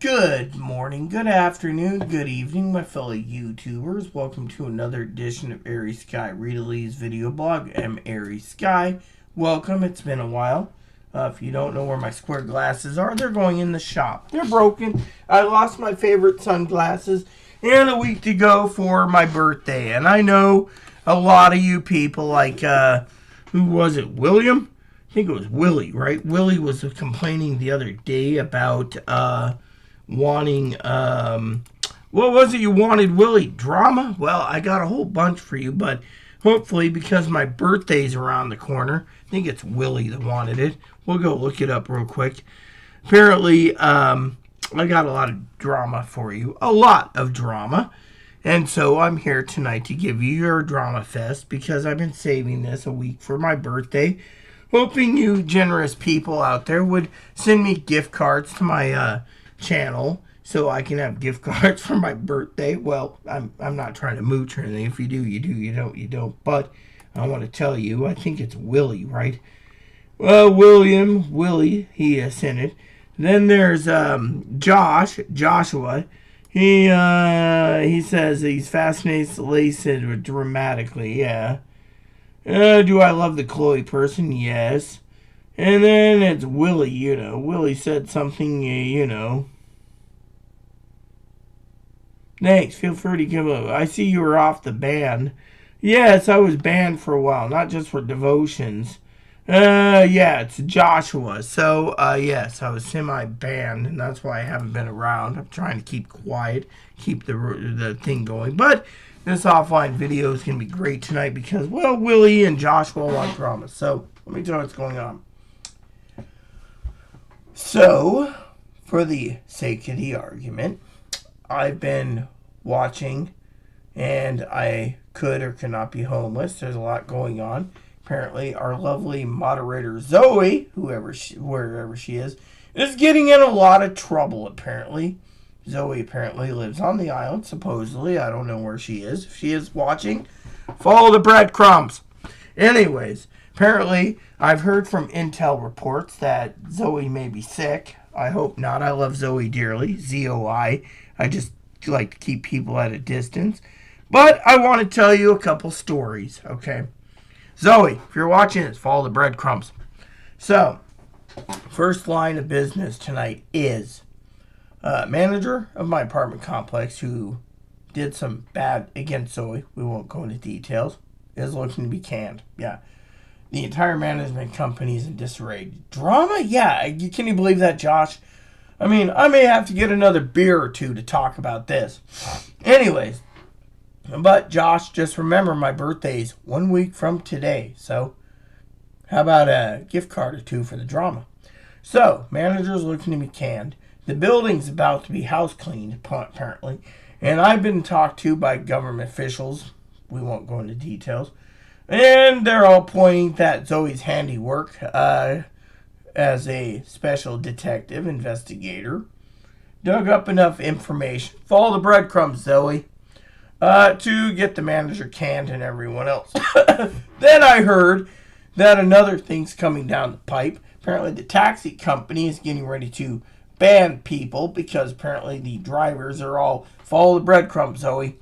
Good morning, good afternoon, good evening, my fellow YouTubers. Welcome to another edition of Airy Sky Readalee's video blog. I'm Airy Sky. Welcome, it's been a while. If you don't know where my square glasses are, they're going in the shop. They're broken. I lost my favorite sunglasses and a week to go for my birthday. And I know a lot of you people like, who was it, William? I think it was Willie, right? Willie was complaining the other day about, wanting, what was it you wanted, Willie? Drama? Well, I got a whole bunch for you, but hopefully because my birthday's around the corner, I think it's Willie that wanted it. We'll go look it up real quick. Apparently, I got a lot of drama for you. A lot of drama. And so I'm here tonight to give you your drama fest because I've been saving this a week for my birthday. Hoping you generous people out there would send me gift cards to my channel so I can have gift cards for my birthday. Well, I'm not trying to mooch or anything. If you do, you do. You don't, you don't. But I want to tell you, I think it's Willie, right? Well, Willie, he sent it. Then there's Joshua. He says he's fascinated dramatically, yeah. Do I love the Chloe person? Yes. And then it's Willie, Willie said something, Thanks, feel free to come up. I see you were off the band. Yes, I was banned for a while, not just for devotions. Yeah, it's Joshua. So, yes, I was semi-banned, and that's why I haven't been around. I'm trying to keep quiet, keep the thing going. But this offline video is going to be great tonight because, well, Willie and Joshua want drama. So, let me tell you what's going on. So, for the sake of the argument, I've been watching, and I could or could not be homeless. There's a lot going on. Apparently, our lovely moderator Zoe, wherever she is getting in a lot of trouble, apparently. Zoe apparently lives on the island, supposedly. I don't know where she is. If she is watching, follow the breadcrumbs. Anyways, apparently, I've heard from intel reports that Zoe may be sick. I hope not. I love Zoe dearly. ZOI. I just like to keep people at a distance. But I want to tell you a couple stories, okay? Zoe, if you're watching this, follow the breadcrumbs. So, first line of business tonight is manager of my apartment complex who did some bad against Zoe. We won't go into details. Is looking to be canned. Yeah. The entire management company is in disarray. Drama? Yeah. Can you believe that, Josh? I mean, I may have to get another beer or two to talk about this. Anyways. But, Josh, just remember my birthday's 1 week from today. So, how about a gift card or two for the drama? So, manager's looking to be canned. The building's about to be house cleaned, apparently. And I've been talked to by government officials. We won't go into details. And they're all pointing that Zoe's handiwork as a special detective investigator dug up enough information. Follow the breadcrumbs, Zoe. To get the manager canned and everyone else. Then I heard that another thing's coming down the pipe. Apparently the taxi company is getting ready to ban people because apparently the drivers are all, follow the breadcrumbs, Zoe,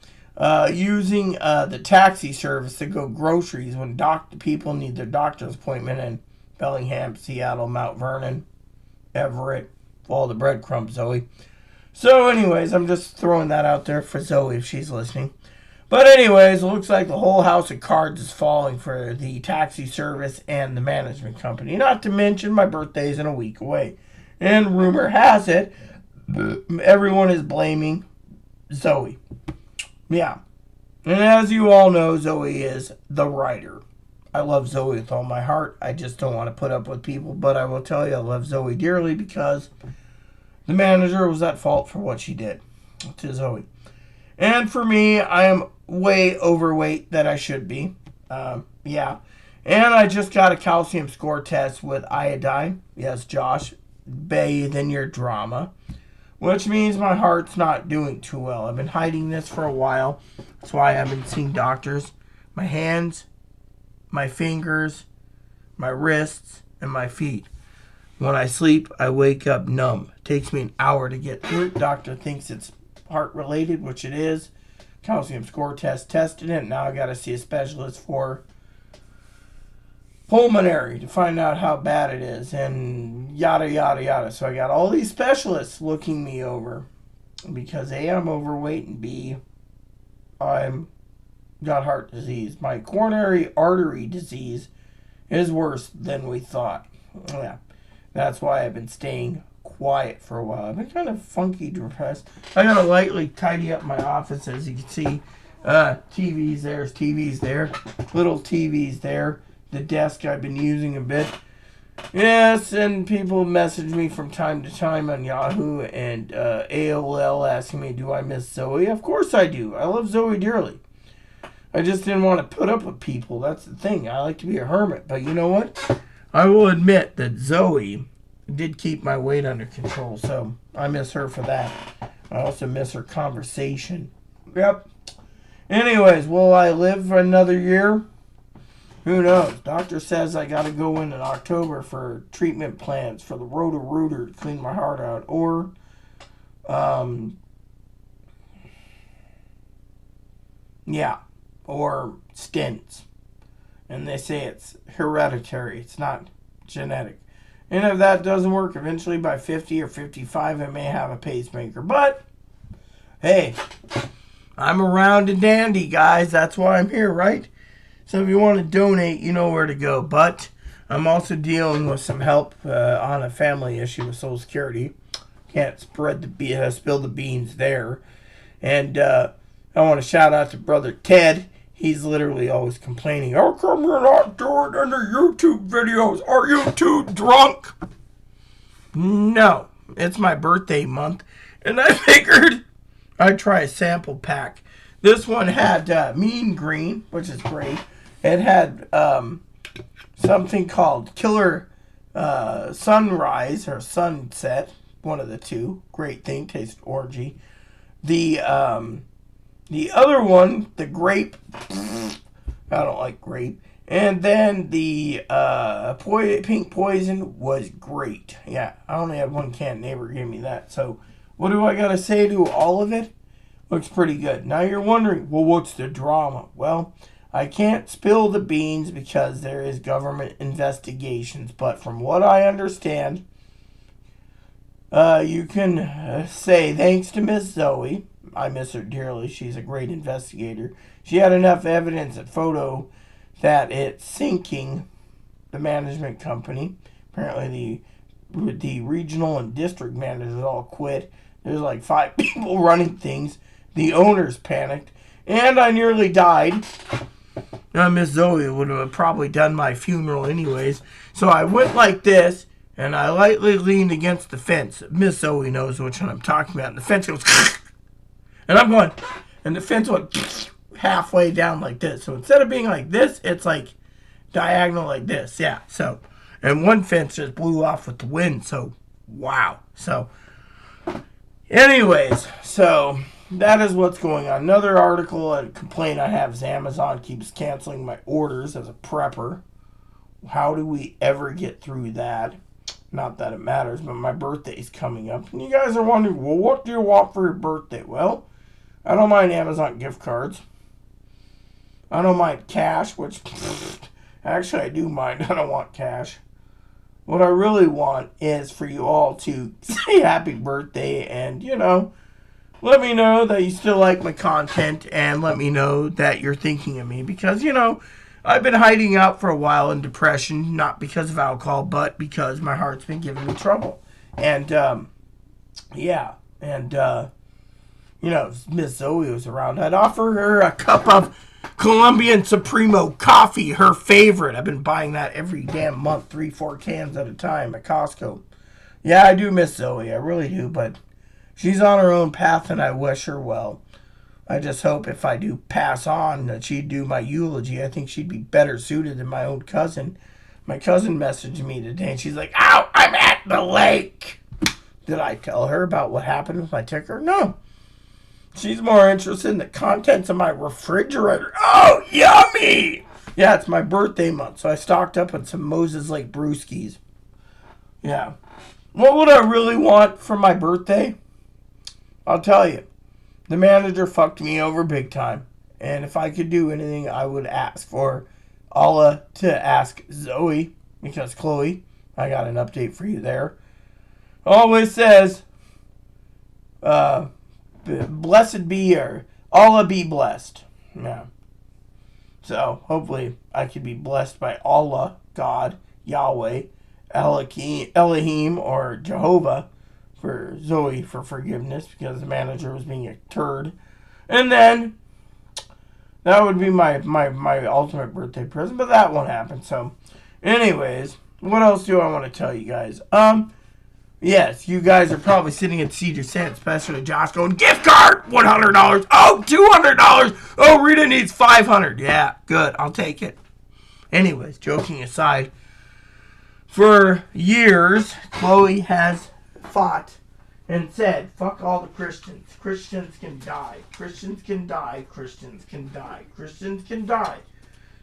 using the taxi service to go groceries when people need their doctor's appointment in Bellingham, Seattle, Mount Vernon, Everett. Follow the breadcrumbs, Zoe. So anyways, I'm just throwing that out there for Zoe if she's listening. But anyways, it looks like the whole house of cards is falling for the taxi service and the management company. Not to mention my birthday's in a week away. And rumor has it, everyone is blaming Zoe. Yeah. And as you all know, Zoe is the writer. I love Zoe with all my heart. I just don't want to put up with people. But I will tell you, I love Zoe dearly because the manager was at fault for what she did to Zoe. And for me, I am way overweight that I should be. Yeah. And I just got a calcium score test with iodine. Yes, Josh, bathe in your drama. Which means my heart's not doing too well. I've been hiding this for a while. That's why I haven't seen doctors. My hands, my fingers, my wrists, and my feet. When I sleep, I wake up numb. It takes me an hour to get through it. Doctor thinks it's heart related, which it is. Calcium score test tested it. Now I got to see a specialist for pulmonary to find out how bad it is, and yada yada yada. So I got all these specialists looking me over because A, I'm overweight, and B, I'm got heart disease. My coronary artery disease is worse than we thought. Yeah, that's why I've been staying quiet for a while. I've been kind of funky, depressed. I gotta lightly tidy up my office, as you can see. TVs there, little TVs there. The desk I've been using a bit. Yes, and people message me from time to time on Yahoo and AOL asking me, do I miss Zoe? Of course I do. I love Zoe dearly. I just didn't want to put up with people. That's the thing. I like to be a hermit. But you know what? I will admit that Zoe did keep my weight under control, so I miss her for that. I also miss her conversation. Yep. Anyways, will I live for another year? Who knows? Doctor says I got to go in October for treatment plans for the Roto-Rooter to clean my heart out, or or stents. And they say it's hereditary. It's not genetic. And if that doesn't work, eventually by 50 or 55, I may have a pacemaker. But, hey, I'm around and dandy, guys. That's why I'm here, right? So if you want to donate, you know where to go. But I'm also dealing with some help on a family issue with Social Security. Can't spill the beans there. And I want to shout out to Brother Ted. He's literally always complaining, how come you're not doing any YouTube videos? Are you too drunk? No, it's my birthday month. And I figured I'd try a sample pack. This one had Mean Green, which is great. It had something called Killer Sunrise or Sunset, one of the two. Great thing, tastes orangey. The other one, the grape, I don't like grape. And then the pink poison was great. Yeah, I only had one can. Neighbor gave me that. So what do I got to say to all of it? Looks pretty good. Now you're wondering, well, what's the drama? Well, I can't spill the beans because there is government investigations. But from what I understand, you can say thanks to Miss Zoe. I miss her dearly. She's a great investigator. She had enough evidence and photo that it's sinking the management company. Apparently the regional and district managers all quit. There's like 5 people running things. The owners panicked. And I nearly died. Now, Miss Zoe would have probably done my funeral anyways. So I went like this, and I lightly leaned against the fence. Miss Zoe knows which one I'm talking about. And the fence goes... And I'm going... And the fence went halfway down like this. So instead of being like this, it's like diagonal like this. Yeah, so... And one fence just blew off with the wind. So, wow. So, anyways, so... That is what's going on. Another article, a complaint I have is Amazon keeps canceling my orders as a prepper. How do we ever get through that? Not that it matters, but my birthday's coming up. And you guys are wondering, well, what do you want for your birthday? Well, I don't mind Amazon gift cards. I don't mind cash, which, actually I do mind. I don't want cash. What I really want is for you all to say happy birthday and, let me know that you still like my content and let me know that you're thinking of me because, I've been hiding out for a while in depression, not because of alcohol, but because my heart's been giving me trouble. And, if Miss Zoe was around, I'd offer her a cup of Colombian Supremo coffee, her favorite. I've been buying that every damn month, 3-4 cans at a time at Costco. Yeah, I do miss Zoe, I really do, but... She's on her own path, and I wish her well. I just hope if I do pass on that she'd do my eulogy. I think she'd be better suited than my own cousin. My cousin messaged me today, and she's like, "Ow, I'm at the lake." Did I tell her about what happened with my ticker? No. She's more interested in the contents of my refrigerator. Oh, yummy! Yeah, it's my birthday month, so I stocked up on some Moses Lake brewskis. Yeah. What would I really want for my birthday? I'll tell you. The manager fucked me over big time. And if I could do anything, I would ask for Allah to ask Zoe. Because Chloe, I got an update for you there, always says, blessed be, or Allah be blessed. Yeah. So, hopefully, I could be blessed by Allah, God, Yahweh, Elohim, or Jehovah for Zoe for forgiveness because the manager was being a turd. And then, that would be my ultimate birthday present, but that won't happen. So, anyways, what else do I want to tell you guys? Yes, you guys are probably sitting at Cedar Sand, especially Josh, going, gift card, $100. Oh, $200. Oh, Rita needs $500. Yeah, good. I'll take it. Anyways, joking aside, for years, Chloe has fought and said, fuck all the Christians. Christians can die. Christians can die. Christians can die. Christians can die.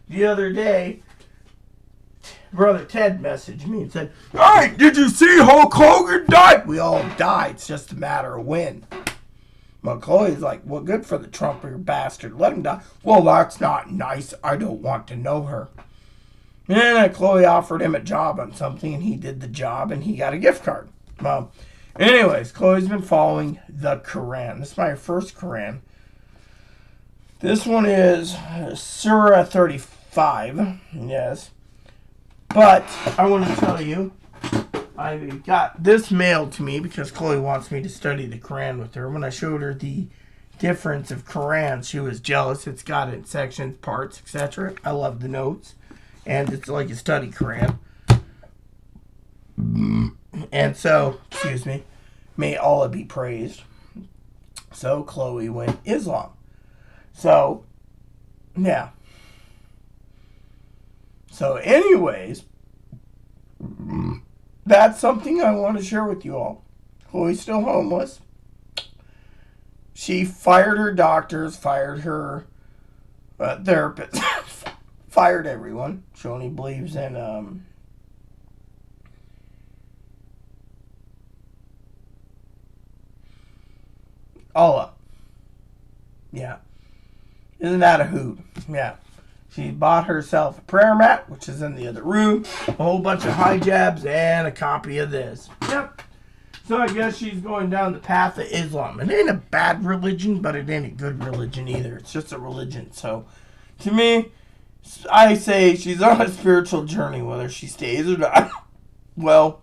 The other day, Brother Ted messaged me and said, hey, did you see Hulk Hogan die? We all died. It's just a matter of when. Well, Chloe's like, well, good for the Trumper bastard. Let him die. Well, that's not nice. I don't want to know her. And then Chloe offered him a job on something, and he did the job, and he got a gift card. Well, anyways, Chloe's been following the Quran. This is my first Quran. This one is Surah 35. Yes. But I want to tell you, I got this mailed to me because Chloe wants me to study the Quran with her. When I showed her the difference of Quran, she was jealous. It's got it in sections, parts, etc. I love the notes. And it's like a study Quran. And so, excuse me, may Allah be praised. So Chloe went Islam. So, yeah. So anyways, that's something I want to share with you all. Chloe's still homeless. She fired her doctors, fired her therapist, fired everyone. She only believes in Allah. Yeah. Isn't that a hoot? Yeah. She bought herself a prayer mat, which is in the other room, a whole bunch of hijabs, and a copy of this. Yep. So I guess she's going down the path of Islam. It ain't a bad religion, but it ain't a good religion either. It's just a religion. So, to me, I say she's on a spiritual journey, whether she stays or not. Well,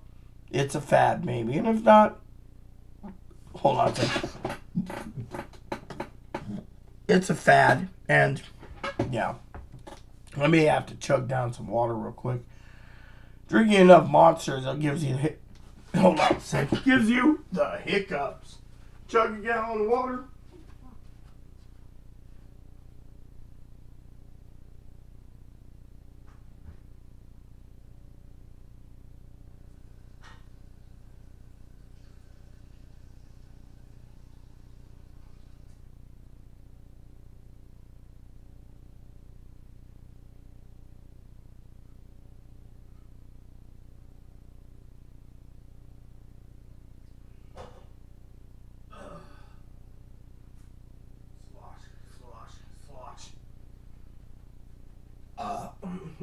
it's a fad, maybe. And if not, hold on a second. It's a fad, and, yeah. I may have to chug down some water real quick. Drinking enough Monsters, it gives you hold on a second. Gives you the hiccups. Chug a gallon of water.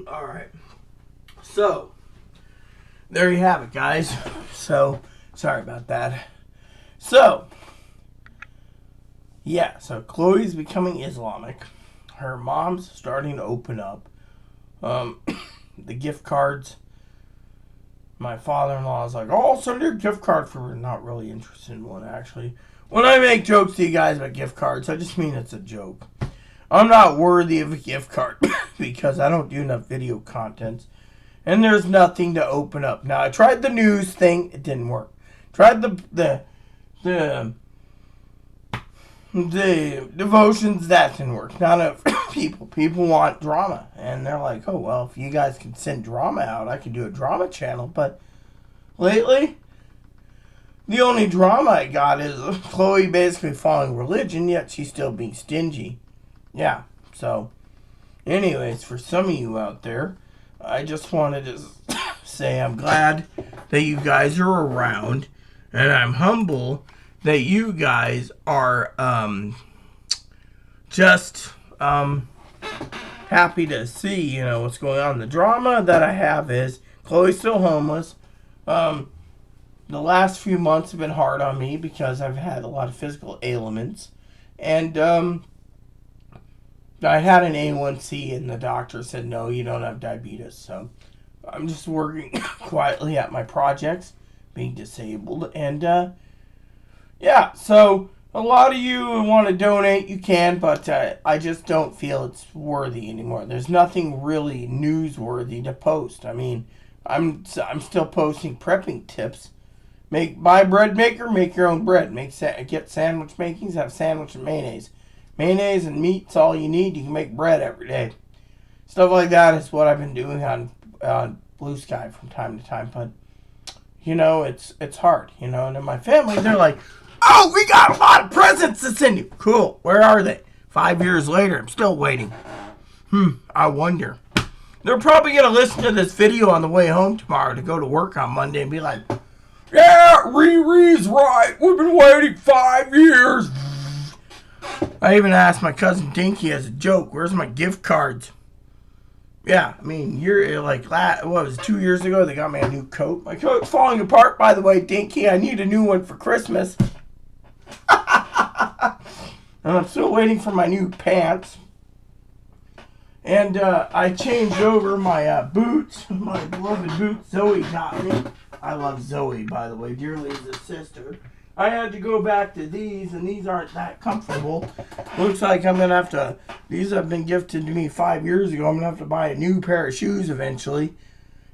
Alright. So, there you have it, guys. So, sorry about that. So, yeah, so Chloe's becoming Islamic. Her mom's starting to open up. The gift cards. My father-in-law is like, oh, I'll send you a gift card for her. Not really interested in one, actually. When I make jokes to you guys about gift cards, I just mean it's a joke. I'm not worthy of a gift card because I don't do enough video content. And there's nothing to open up. Now, I tried the news thing. It didn't work. Tried the devotions. That didn't work. Not enough people. People want drama. And they're like, oh, well, if you guys can send drama out, I can do a drama channel. But lately, the only drama I got is Chloe basically following religion, yet she's still being stingy. Yeah, so, anyways, for some of you out there, I just wanted to say I'm glad that you guys are around, and I'm humble that you guys are just happy to see, what's going on. The drama that I have is Chloe's still homeless. The last few months have been hard on me because I've had a lot of physical ailments. And I had an A1C and the doctor said, no, you don't have diabetes. So I'm just working quietly at my projects, being disabled. And yeah, so a lot of you want to donate, you can, but I just don't feel it's worthy anymore. There's nothing really newsworthy to post. I mean, I'm still posting prepping tips. Buy bread maker, make your own bread. Get sandwich makings, have sandwich and mayonnaise. Mayonnaise and meat's all you need. You can make bread every day. Stuff like that is what I've been doing on Blue Sky from time to time. But, it's hard, And in my family, they're like, oh, we got a lot of presents to send you. Cool. Where are they? 5 years later, I'm still waiting. I wonder. They're probably going to listen to this video on the way home tomorrow to go to work on Monday and be like, yeah, Riri's right. We've been waiting 5 years. I even asked my cousin Dinky as a joke, where's my gift cards? Yeah, I mean, you're like, what was it, 2 years ago? They got me a new coat. My coat's falling apart, by the way, Dinky. I need a new one for Christmas. And I'm still waiting for my new pants. And I changed over my boots, my beloved boots Zoe got me. I love Zoe, by the way, dearly as a sister. I had to go back to these, and these aren't that comfortable. Looks like I'm going to have to, these have been gifted to me 5 years ago. I'm going to have to buy a new pair of shoes eventually.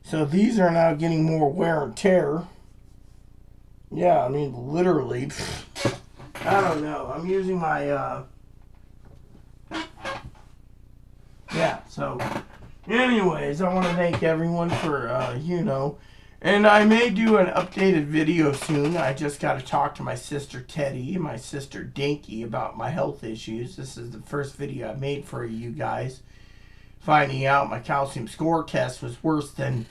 So these are now getting more wear and tear. Yeah, I mean, literally. I don't know. I'm using my, yeah, so anyways, I want to thank everyone for, and I may do an updated video soon. I just got to talk to my sister Teddy and my sister Dinky about my health issues. This is the first video I made for you guys. Finding out my calcium score test was worse than,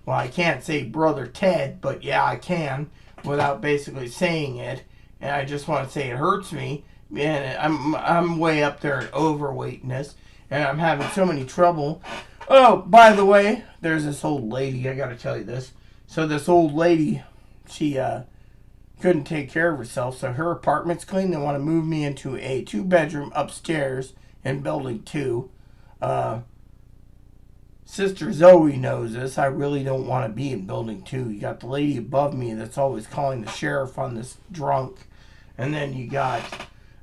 well, I can't say Brother Ted, but yeah, I can without basically saying it. And I just want to say it hurts me. And I'm way up there in overweightness. And I'm having so many trouble. Oh, by the way, there's this old lady. I got to tell you this. So this old lady, she couldn't take care of herself. So her apartment's clean. They want to move me into a 2-bedroom upstairs in building 2. Sister Zoe knows this. I really don't want to be in building 2. You got the lady above me that's always calling the sheriff on this drunk. And then you got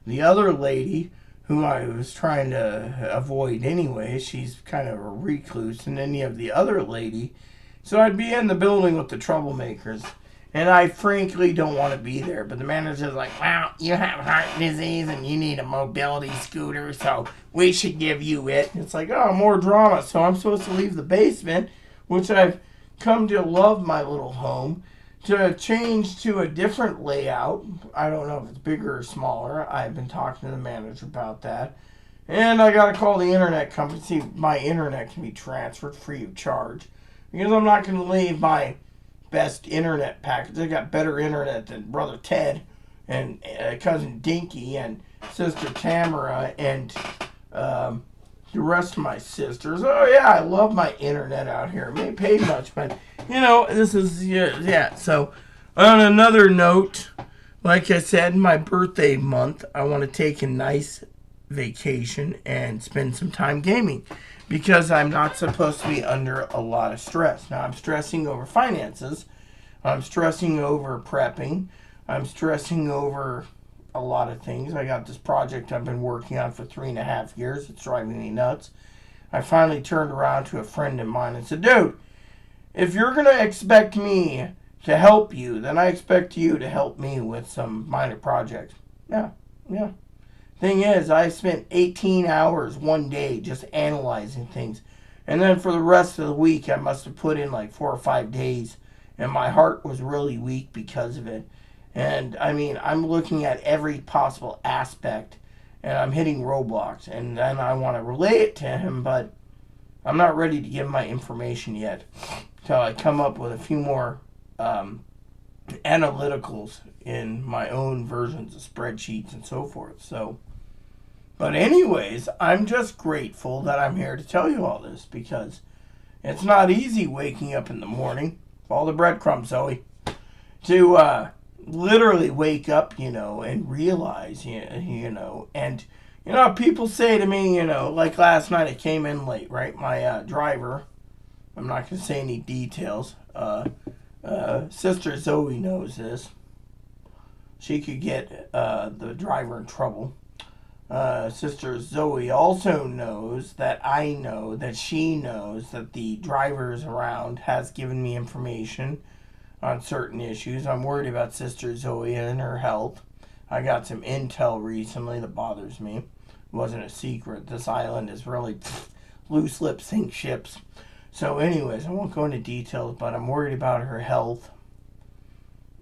the other lady who I was trying to avoid anyway. She's kind of a recluse. And then you have the other lady. So I'd be in the building with the troublemakers. And I frankly don't want to be there. But the manager's like, well, you have heart disease and you need a mobility scooter, so we should give you it. It's like, oh, more drama. So I'm supposed to leave the basement, which I've come to love my little home, to change to a different layout. I don't know if it's bigger or smaller. I've been talking to the manager about that. And I got to call the internet company, see if my internet can be transferred free of charge. Because I'm not going to leave my best internet package. I got better internet than Brother Ted and Cousin Dinky and Sister Tamara and the rest of my sisters. Oh, yeah, I love my internet out here. It may pay much, but, this is, yeah. So, on another note, like I said, my birthday month, I want to take a nice vacation and spend some time gaming. Because I'm not supposed to be under a lot of stress. Now, I'm stressing over finances. I'm stressing over prepping. I'm stressing over a lot of things. I got this project I've been working on for 3.5 years. It's driving me nuts. I finally turned around to a friend of mine and said, dude, if you're going to expect me to help you, then I expect you to help me with some minor projects. Yeah. Thing is, I spent 18 hours one day just analyzing things. And then for the rest of the week, I must have put in like 4 or 5 days. And my heart was really weak because of it. And, I mean, I'm looking at every possible aspect. And I'm hitting roadblocks. And then I want to relay it to him, but I'm not ready to give my information yet. till I come up with a few more analyticals in my own versions of spreadsheets and so forth. So, but anyways, I'm just grateful that I'm here to tell you all this, because it's not easy waking up in the morning, all the breadcrumbs, Zoe, to literally wake up, and realize, and people say to me, like last night I came in late, right? My driver, I'm not going to say any details, Sister Zoe knows this. She could get the driver in trouble. Sister Zoe also knows that I know that she knows that the drivers around has given me information on certain issues. I'm worried about Sister Zoe and her health. I got some intel recently that bothers me. It wasn't a secret. This island is really loose lips sink ships. So anyways, I won't go into details, but I'm worried about her health,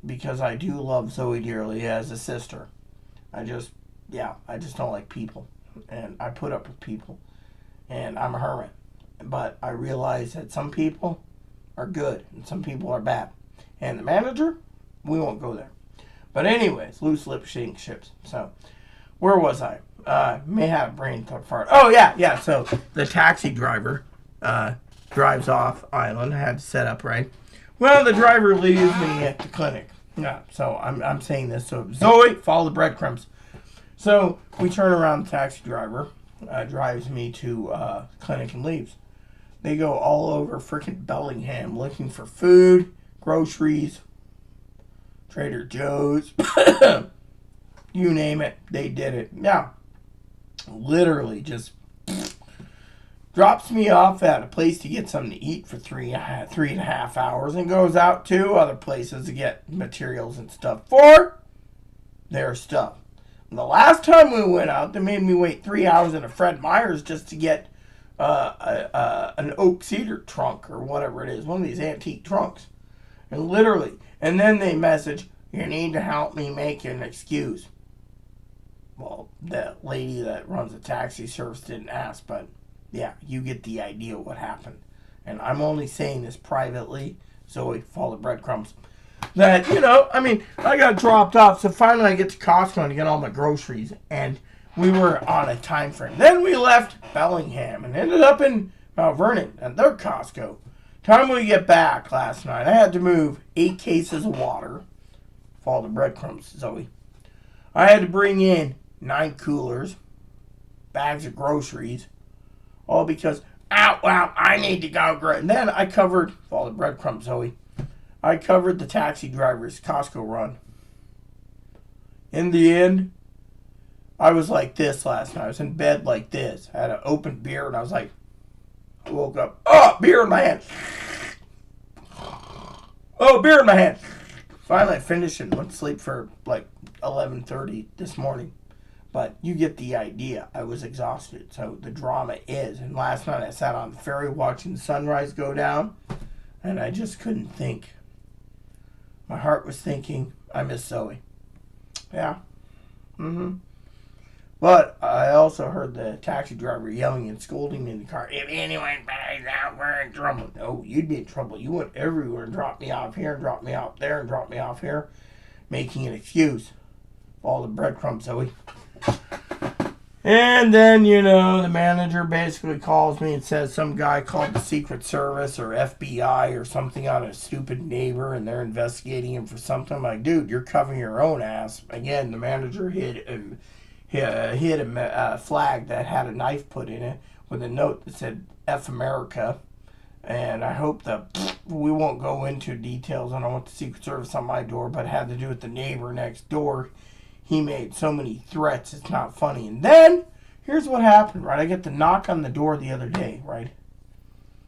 because I do love Zoe dearly as a sister. I just don't like people, and I put up with people, and I'm a hermit. But I realize that some people are good and some people are bad. And the manager, we won't go there. But anyways, loose lips sink ships. So, where was I? May have a brain fart. Oh, yeah. So, the taxi driver drives off island. I had to set up, right? Well, the driver leaves me at the clinic. Yeah, so I'm saying this. So, Zoe, follow the breadcrumbs. So, we turn around, the taxi driver drives me to clinic and leaves. They go all over freaking Bellingham looking for food, groceries, Trader Joe's, you name it, they did it. Yeah, literally just drops me off at a place to get something to eat for 3.5 hours, and goes out to other places to get materials and stuff for their stuff. And the last time we went out, they made me wait 3 hours in a Fred Meyer's just to get an oak cedar trunk or whatever it is, one of these antique trunks. And literally, and then they message, you need to help me make an excuse. Well, the lady that runs the taxi service didn't ask, but yeah, you get the idea what happened. And I'm only saying this privately, so we follow the breadcrumbs. That, I got dropped off, so finally I get to Costco to get all my groceries, and we were on a time frame. Then we left Bellingham and ended up in Mount Vernon at their Costco. Time we get back last night, I had to move 8 cases of water. Follow the breadcrumbs, Zoe. I had to bring in 9 coolers, bags of groceries, all because, I need to go. And then I covered, follow the breadcrumbs, Zoe. I covered the taxi driver's Costco run. In the end, I was like this last night. I was in bed like this. I had an open beer, and I was like, I woke up. Oh, beer in my hand. Oh, beer in my hand. Finally, I finished and went to sleep for like 11:30 this morning. But you get the idea. I was exhausted. So the drama is. And last night I sat on the ferry watching the sunrise go down, and I just couldn't think. My heart was thinking, I miss Zoe. Yeah. But I also heard the taxi driver yelling and scolding me in the car. If anyone buys out, we're in trouble. No, you'd be in trouble. You went everywhere and dropped me off here and dropped me off there and dropped me off here, making an excuse. All the breadcrumbs, Zoe. And then, the manager basically calls me and says some guy called the Secret Service or FBI or something on a stupid neighbor, and they're investigating him for something. I'm like, dude, you're covering your own ass. Again, the manager hid a flag that had a knife put in it with a note that said F America. And I hope that we won't go into details. I don't want the Secret Service on my door, but it had to do with the neighbor next door. He made so many threats, it's not funny. And then, here's what happened, right? I get the knock on the door the other day, right?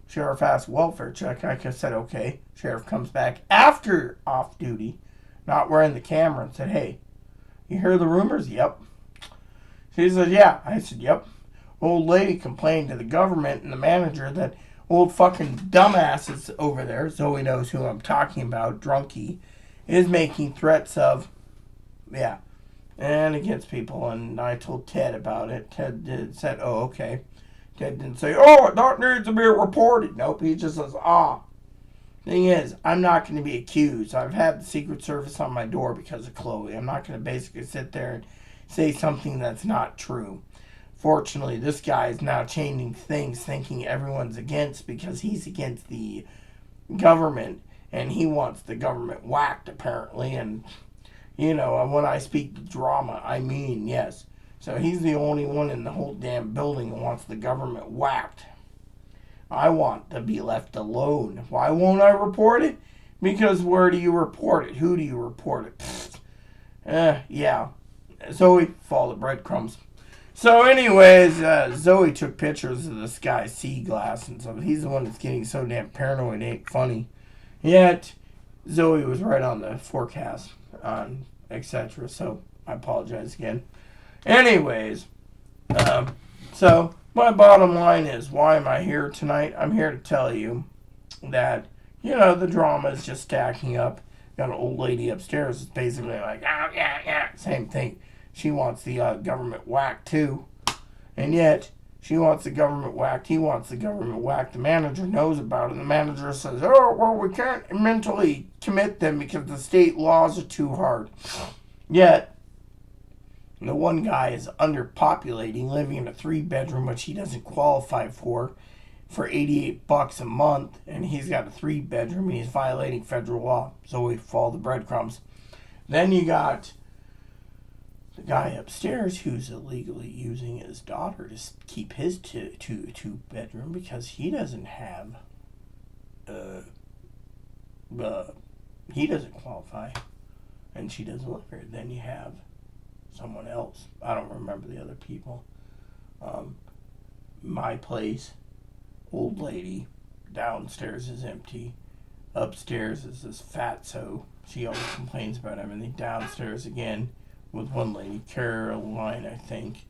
Sheriff asked welfare check. I said, okay. Sheriff comes back after off duty, not wearing the camera, and said, hey, you hear the rumors? Yep. She said, yeah. I said, yep. Old lady complained to the government and the manager that old fucking dumbasses over there, Zoe knows who I'm talking about, Drunky, is making threats of, and against people. And I told Ted about it. Ted said, oh, okay. Ted didn't say, oh, that needs to be reported. Nope, he just says, Thing is, I'm not going to be accused. I've had the Secret Service on my door because of Chloe. I'm not going to basically sit there and say something that's not true. Fortunately, this guy is now changing things, thinking everyone's against because he's against the government and he wants the government whacked, apparently. And, when I speak drama, I mean yes. So he's the only one in the whole damn building who wants the government whacked. I want to be left alone. Why won't I report it? Because where do you report it? Who do you report it? Yeah. Zoe, follow the breadcrumbs. So anyways, Zoe took pictures of this guy's sea glass and stuff. He's the one that's getting so damn paranoid, it ain't funny. Yet, Zoe was right on the forecast, etc. So, I apologize again. Anyways, so my bottom line is, why am I here tonight? I'm here to tell you that, the drama is just stacking up. Got an old lady upstairs that's basically like, oh, yeah, same thing. She wants the government whacked too. And yet, she wants the government whacked. He wants the government whacked. The manager knows about it. The manager says, oh, well, we can't mentally commit them because the state laws are too hard. Yet, the one guy is underpopulating, living in a 3-bedroom, which he doesn't qualify for $88 a month, and he's got a 3-bedroom, and he's violating federal law. So we follow the breadcrumbs. Then you got the guy upstairs who's illegally using his daughter to keep his two-bedroom because he doesn't have, he doesn't qualify, and she doesn't live here. Then you have someone else. I don't remember the other people. My place, old lady, downstairs is empty. Upstairs is this fatso. She always complains about everything. Downstairs again with one lady, Caroline, I think.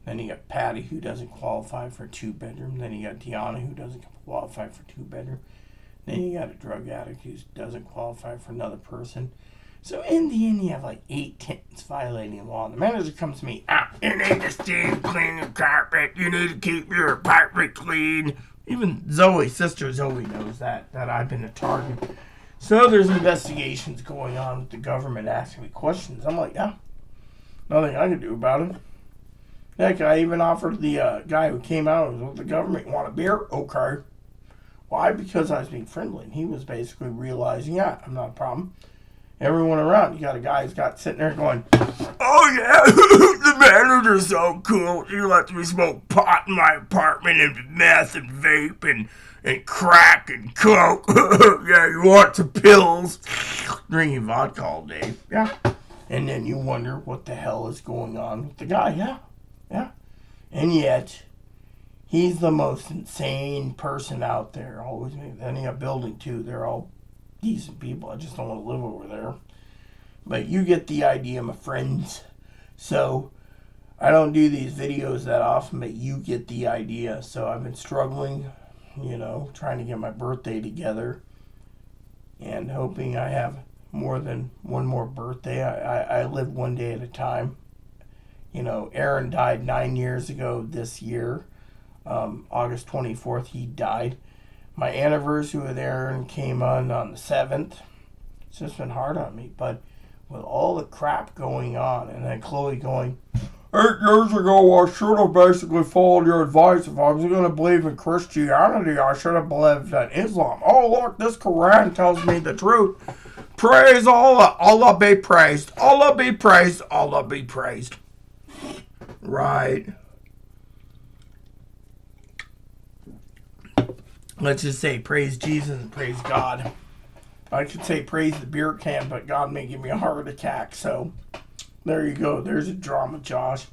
Then you got Patty, who doesn't qualify for a 2-bedroom. Then you got Deanna, who doesn't qualify for 2-bedroom. Then you got a drug addict who doesn't qualify for another person. So in the end, you have like 8 tenants violating the law. And the manager comes to me, you need to steam clean your carpet. You need to keep your apartment clean. Even Zoe, sister Zoe, knows that I've been a target. So there's investigations going on with the government asking me questions. I'm like, yeah, nothing I can do about it. Heck, I even offered the guy who came out with the government, want a beer? Okay. Why? Because I was being friendly. And he was basically realizing, yeah, I'm not a problem. Everyone around, you got a guy who's got sitting there going, oh yeah, the manager's so cool. She lets me smoke pot in my apartment and meth and vape and crack and coke. Yeah, you want some pills? Drinking vodka all day. Yeah. And then you wonder what the hell is going on with the guy. Yeah. And yet, he's the most insane person out there. Always. Then you got building too. They're all decent people. I just don't want to live over there. But you get the idea, my friends. So, I don't do these videos that often, but you get the idea. So, I've been struggling, trying to get my birthday together. And hoping I have more than one more birthday. I live one day at a time. Aaron died 9 years ago this year. August 24th, he died. My anniversary with Aaron came on the 7th. It's just been hard on me. But with all the crap going on, and then Chloe going, 8 years ago, I should have basically followed your advice. If I was going to believe in Christianity, I should have believed in Islam. Oh, look, this Quran tells me the truth. Praise Allah. Allah be praised. Allah be praised. Allah be praised. Right. Let's just say praise Jesus and praise God. I could say praise the beer can, but God may give me a heart attack. So there you go. There's a drama, Josh.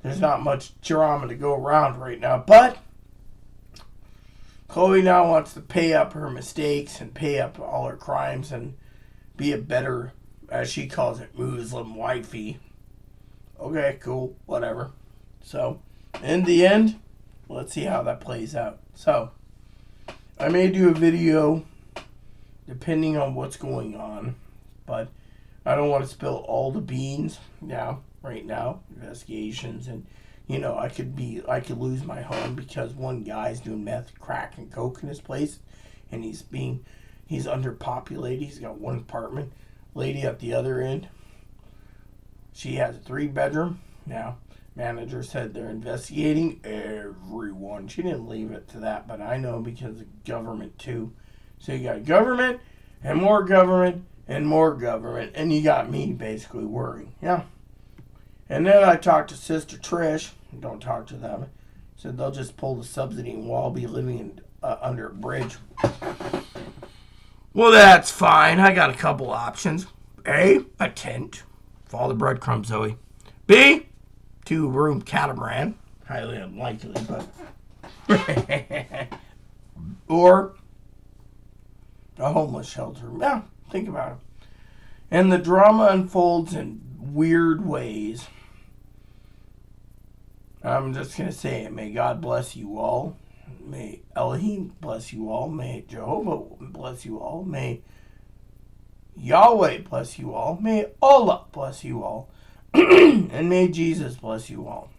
There's not much drama to go around right now. But Chloe now wants to pay up her mistakes and pay up all her crimes and be a better, as she calls it, Muslim wifey. Okay, cool. Whatever. So in the end, let's see how that plays out. So I may do a video depending on what's going on, but I don't want to spill all the beans right now, investigations, and I could lose my home because one guy's doing meth, crack, and coke in his place, and he's being He's underpopulated. He's got one apartment. Lady at the other end, she has a 3-bedroom. Now, manager said they're investigating everyone. She didn't leave it to that, but I know because of government too. So you got government and more government and more government, and you got me basically worrying. Yeah. And then I talked to Sister Trish. Don't talk to them. Said they'll just pull the subsidy and we'll all be living under a bridge. Well, that's fine. I got a couple options. A tent. Follow the breadcrumbs, Zoe. B, 2-room catamaran. Highly unlikely, but... or a homeless shelter. Yeah, think about it. And the drama unfolds in weird ways. I'm just going to say it. May God bless you all. May Elohim bless you all. May Jehovah bless you all. May Yahweh bless you all. May Allah bless you all. And may Jesus bless you all.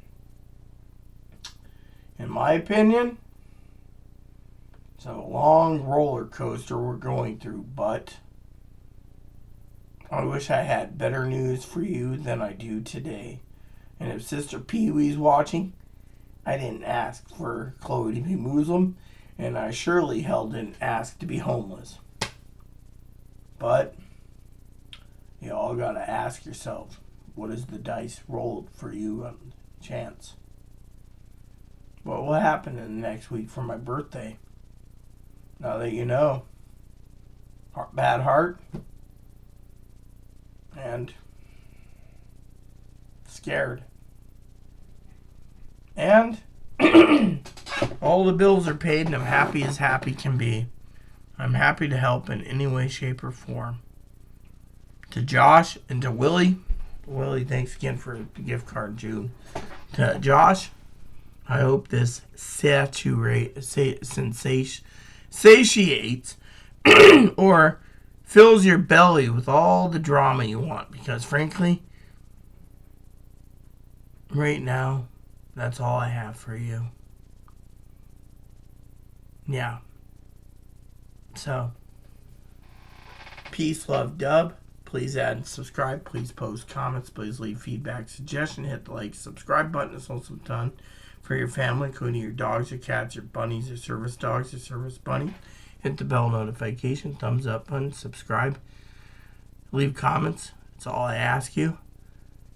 In my opinion, it's a long roller coaster we're going through, but I wish I had better news for you than I do today. And if Sister Pee Wee's watching, I didn't ask for Chloe to be Muslim, and I surely hell didn't ask to be homeless. But you all gotta ask yourself, what is the dice rolled for you on chance? What will happen in the next week for my birthday? Now that you know, bad heart and scared. And all the bills are paid and I'm happy as happy can be. I'm happy to help in any way, shape, or form. To Josh and to Willie. Willie, thanks again for the gift card, June. To Josh, I hope this satiates or fills your belly with all the drama you want. Because frankly, right now, that's all I have for you. Yeah. So, peace, love, dub. Please add and subscribe. Please post comments. Please leave feedback, suggestion. Hit the like, subscribe button. It's also done for your family, including your dogs, your cats, your bunnies, your service dogs, your service bunny. Hit the bell notification, thumbs up button, subscribe. Leave comments. That's all I ask you.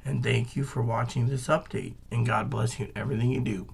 And thank you for watching this update. And God bless you in everything you do.